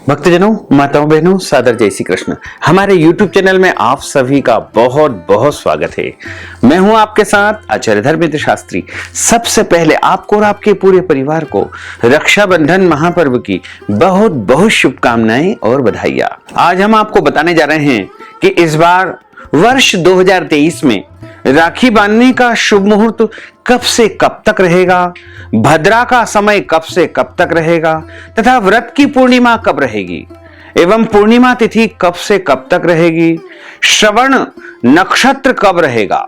भक्तजनों, माताओं, बहनों, सादर जय श्री कृष्ण। हमारे YouTube चैनल में आप सभी का बहुत बहुत स्वागत है। मैं हूं आपके साथ आचार्य धर्मेंद्र शास्त्री। सबसे पहले आपको और आपके पूरे परिवार को रक्षाबंधन महापर्व की बहुत बहुत शुभकामनाएं और बधाइयां। आज हम आपको बताने जा रहे हैं कि इस बार वर्ष 2023 में राखी बांधने का शुभ मुहूर्त कब से कब तक रहेगा, भद्रा का समय कब से कब तक रहेगा तथा व्रत की पूर्णिमा कब रहेगी एवं पूर्णिमा तिथि कब से कब तक रहेगी, श्रवण नक्षत्र कब रहेगा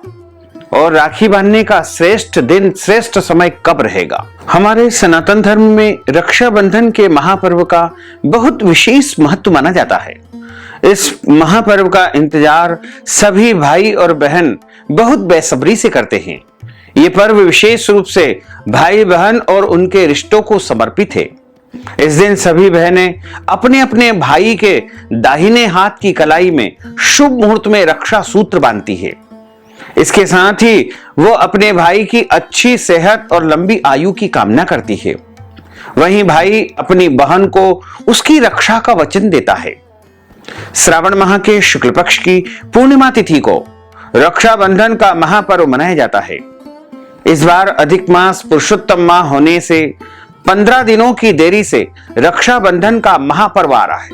और राखी बांधने का श्रेष्ठ दिन श्रेष्ठ समय कब रहेगा। हमारे सनातन धर्म में रक्षाबंधन के महापर्व का बहुत विशेष महत्व माना जाता है। इस महापर्व का इंतजार सभी भाई और बहन बहुत बेसब्री से करते हैं। ये पर्व विशेष रूप से भाई बहन और उनके रिश्तों को समर्पित है। इस दिन सभी बहनें अपने अपने भाई के दाहिने हाथ की कलाई में शुभ मुहूर्त में रक्षा सूत्र बांधती है। इसके साथ ही वो अपने भाई की अच्छी सेहत और लंबी आयु की कामना करती है। वहीं भाई अपनी बहन को उसकी रक्षा का वचन देता है। श्रावण माह के शुक्ल पक्ष की पूर्णिमा तिथि को रक्षाबंधन का महापर्व मनाया जाता है। इस बार अधिक मास पुरुषोत्तम माह होने से 15 दिनों की देरी से रक्षाबंधन का महापर्व आ रहा है।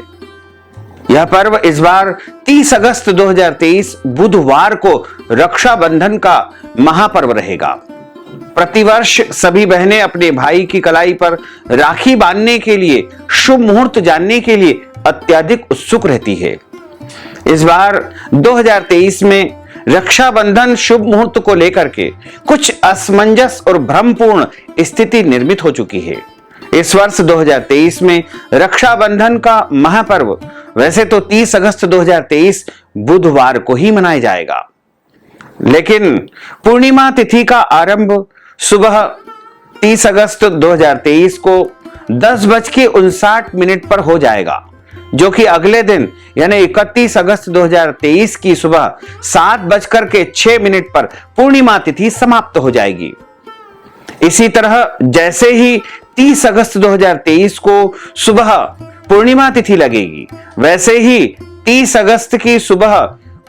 यह पर्व इस बार 30 अगस्त 2023 बुधवार को रक्षाबंधन का महापर्व रहेगा। प्रतिवर्ष सभी बहनें अपने भाई की कलाई पर राखी बांधने के लिए शुभ मुहूर्त जानने के लिए अत्यधिक उत्सुक रहती है। इस बार 2023 में रक्षाबंधन शुभ मुहूर्त को लेकर के कुछ असमंजस और भ्रमपूर्ण स्थिति निर्मित हो चुकी है। इस वर्ष 2023 में रक्षाबंधन का महापर्व वैसे तो 30 अगस्त 2023 बुधवार को ही मनाया जाएगा, लेकिन पूर्णिमा तिथि का आरंभ सुबह 30 अगस्त 2023 को 10:59 पर हो जाएगा, जो कि अगले दिन यानी 31 अगस्त 2023 की सुबह 7:06 पर पूर्णिमा तिथि समाप्त हो जाएगी। इसी तरह जैसे ही 30 अगस्त 2023 को सुबह पूर्णिमा तिथि लगेगी, वैसे ही 30 अगस्त की सुबह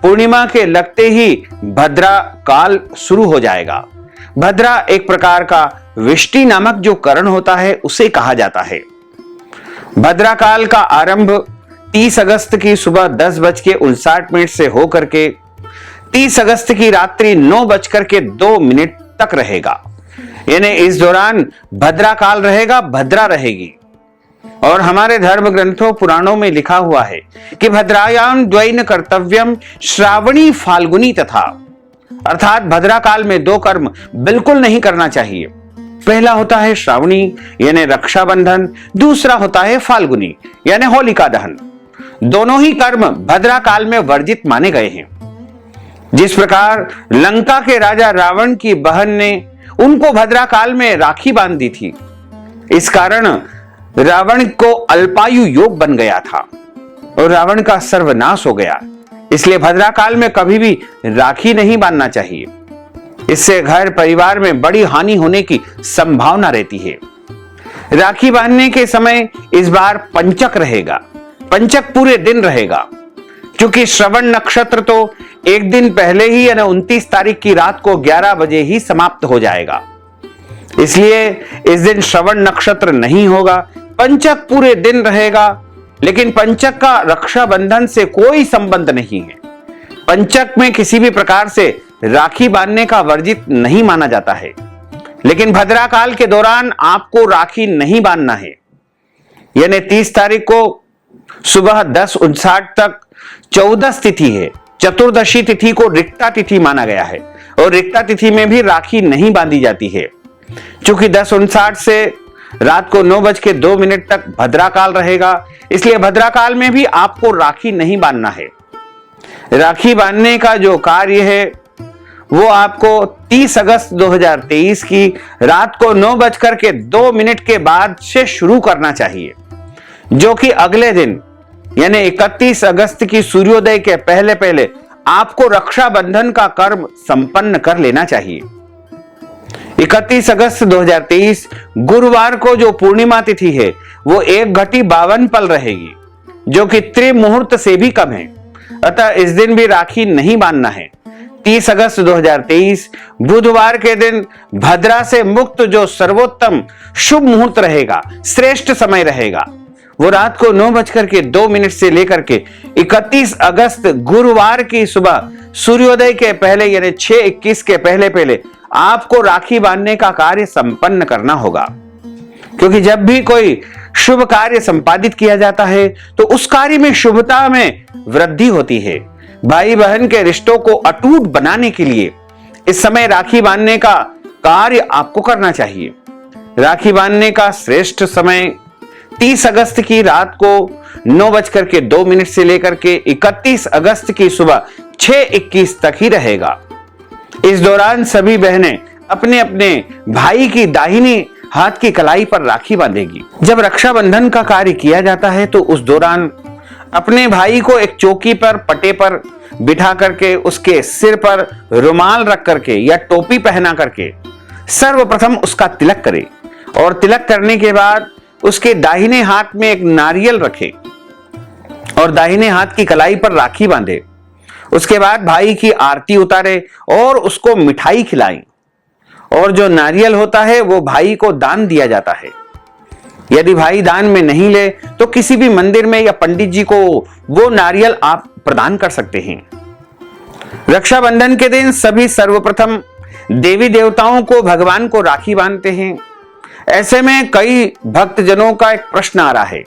पूर्णिमा के लगते ही भद्रा काल शुरू हो जाएगा। भद्रा एक प्रकार का विष्टि नामक जो करण होता है उसे कहा जाता है। भद्रा काल का आरंभ 30 अगस्त की सुबह 10:59 से होकर के 30 अगस्त की रात्रि 9:02 तक रहेगा। यानी इस दौरान भद्रा काल रहेगा, भद्रा रहेगी। और हमारे धर्म ग्रंथों पुराणों में लिखा हुआ है कि भद्रायाम द्वैन कर्तव्यम श्रावणी फाल्गुनी तथा, अर्थात भद्रा काल में दो कर्म बिल्कुल नहीं करना चाहिए। पहला होता है श्रावणी यानी रक्षाबंधन, दूसरा होता है फाल्गुनी यानी होलिका दहन। दोनों ही कर्म भद्रा काल में वर्जित माने गए हैं। जिस प्रकार लंका के राजा रावण की बहन ने उनको भद्रा काल में राखी बांध दी थी, इस कारण रावण को अल्पायु योग बन गया था और रावण का सर्वनाश हो गया। इसलिए भद्रा काल में कभी भी राखी नहीं बांधना चाहिए। इससे घर परिवार में बड़ी हानि होने की संभावना रहती है। राखी बांधने के समय इस बार पंचक रहेगा। पंचक पूरे दिन रहेगा, क्योंकि श्रवण नक्षत्र तो एक दिन पहले ही यानी 29 तारीख की रात को 11 बजे ही समाप्त हो जाएगा। इसलिए इस दिन श्रवण नक्षत्र नहीं होगा, पंचक पूरे दिन रहेगा। लेकिन पंचक का रक्षाबंधन से कोई संबंध नहीं है। पंचक में किसी भी प्रकार से राखी बांधने का वर्जित नहीं माना जाता है। लेकिन भद्रा काल के दौरान आपको राखी नहीं बांधना है। यानी 30 तारीख को सुबह 10:59 तक 14 तिथि है। चतुर्दशी तिथि को रिक्ता तिथि माना गया है और रिक्ता तिथि में भी राखी नहीं बांधी जाती है। चूंकि 10:59 से रात को 9:02 तक भद्रा काल रहेगा, इसलिए भद्रा काल में भी आपको राखी नहीं बांधना है। राखी बांधने का जो कार्य है वो आपको 30 अगस्त 2023 की रात को 9:02 के बाद से शुरू करना चाहिए, जो कि अगले दिन यानी 31 अगस्त की सूर्योदय के पहले पहले आपको रक्षाबंधन का कर्म संपन्न कर लेना चाहिए। 31 अगस्त 2023 गुरुवार को जो पूर्णिमा तिथि है वो 1 घटी 52 पल रहेगी। जो कि त्रिमुहूर्त से भी कम है। अतः इस दिन भी राखी नहीं बांधना है। 30 अगस्त 2023 बुधवार के दिन भद्रा से मुक्त जो सर्वोत्तम शुभ मुहूर्त रहेगा, श्रेष्ठ समय रहेगा, वो रात को 9:02 से लेकर के 31 अगस्त गुरुवार की सुबह सूर्योदय के पहले यानी 6:21 के पहले आपको राखी बांधने का कार्य संपन्न करना होगा। क्योंकि जब भी कोई शुभ कार्य संपादित किया जाता है तो उस कार्य में शुभता में वृद्धि होती है। भाई बहन के रिश्तों को अटूट बनाने के लिए इस समय राखी बांधने का कार्य आपको करना चाहिए। राखी बांधने का श्रेष्ठ समय 30 अगस्त की रात को 9:02 से लेकर के 31 अगस्त की सुबह 6:21 तक ही रहेगा। इस दौरान सभी बहनें अपने अपने भाई की दाहिनी हाथ की कलाई पर राखी बांधेगी। जब रक्षाबंधन का कार्य किया जाता है तो उस दौरान अपने भाई को एक चौकी पर पटे पर बिठा करके उसके सिर पर रुमाल रख करके या टोपी पहना करके सर्वप्रथम उसका तिलक करे और तिलक करने के बाद उसके दाहिने हाथ में एक नारियल रखे और दाहिने हाथ की कलाई पर राखी बांधे। उसके बाद भाई की आरती उतारे और उसको मिठाई खिलाएं और जो नारियल होता है वो भाई को दान दिया जाता है। यदि भाई दान में नहीं ले तो किसी भी मंदिर में या पंडित जी को वो नारियल आप प्रदान कर सकते हैं। रक्षाबंधन के दिन सभी सर्वप्रथम देवी देवताओं को भगवान को राखी बांधते हैं। ऐसे में कई भक्तजनों का एक प्रश्न आ रहा है,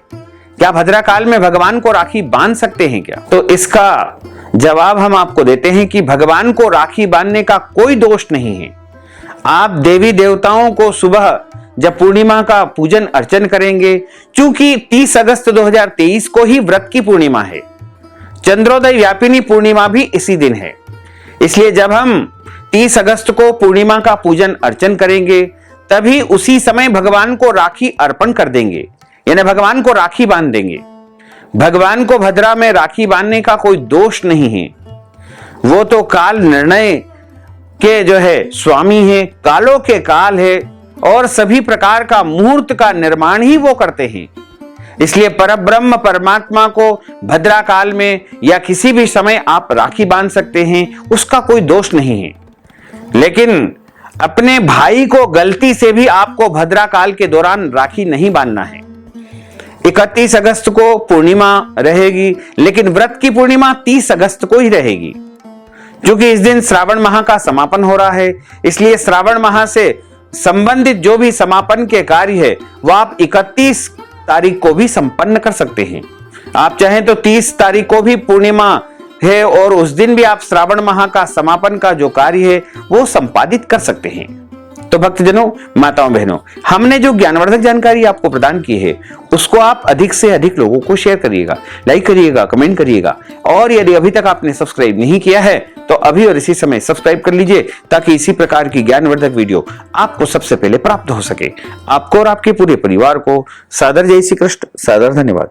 क्या भद्रा काल में भगवान को राखी बांध सकते हैं क्या? तो इसका जवाब हम आपको देते हैं कि भगवान को राखी बांधने का कोई दोष नहीं है। आप देवी देवताओं को सुबह जब पूर्णिमा का पूजन अर्चन करेंगे, क्योंकि 30 अगस्त 2023 को ही व्रत की पूर्णिमा है, चंद्रोदय व्यापिनी पूर्णिमा भी इसी दिन है। इसलिए जब हम 30 अगस्त को पूर्णिमा का पूजन अर्चन करेंगे तभी उसी समय भगवान को राखी अर्पण कर देंगे, यानी भगवान को राखी बांध देंगे। भगवान को भद्रा में राखी बांधने का कोई दोष नहीं है। वो तो काल निर्णय के जो है स्वामी है, कालों के काल है और सभी प्रकार का मुहूर्त का निर्माण ही वो करते हैं। इसलिए परब्रह्म परमात्मा को भद्रा काल में या किसी भी समय आप राखी बांध सकते हैं, उसका कोई दोष नहीं है। लेकिन अपने भाई को गलती से भी आपको भद्रा काल के दौरान राखी नहीं बांधना है। 31 अगस्त को पूर्णिमा रहेगी, लेकिन व्रत की पूर्णिमा 30 अगस्त को ही रहेगी। क्योंकि इस दिन श्रावण माह का समापन हो रहा है, इसलिए श्रावण माह से संबंधित जो भी समापन के कार्य है वो आप 31 तारीख को भी संपन्न कर सकते हैं। आप चाहें तो 30 तारीख को भी पूर्णिमा है और उस दिन भी आप श्रावण माह का समापन का जो कार्य है वो संपादित कर सकते हैं। तो भक्तजनों, माताओं बहनों, हमने जो ज्ञानवर्धक जानकारी आपको प्रदान की है उसको आप अधिक से अधिक लोगों को शेयर करिएगा, लाइक करिएगा, कमेंट करिएगा और यदि अभी तक आपने सब्सक्राइब नहीं किया है तो अभी और इसी समय सब्सक्राइब कर लीजिए ताकि इसी प्रकार की ज्ञानवर्धक वीडियो आपको सबसे पहले प्राप्त हो सके। आपको और आपके पूरे परिवार को सादर जय श्री कृष्ण, सादर धन्यवाद।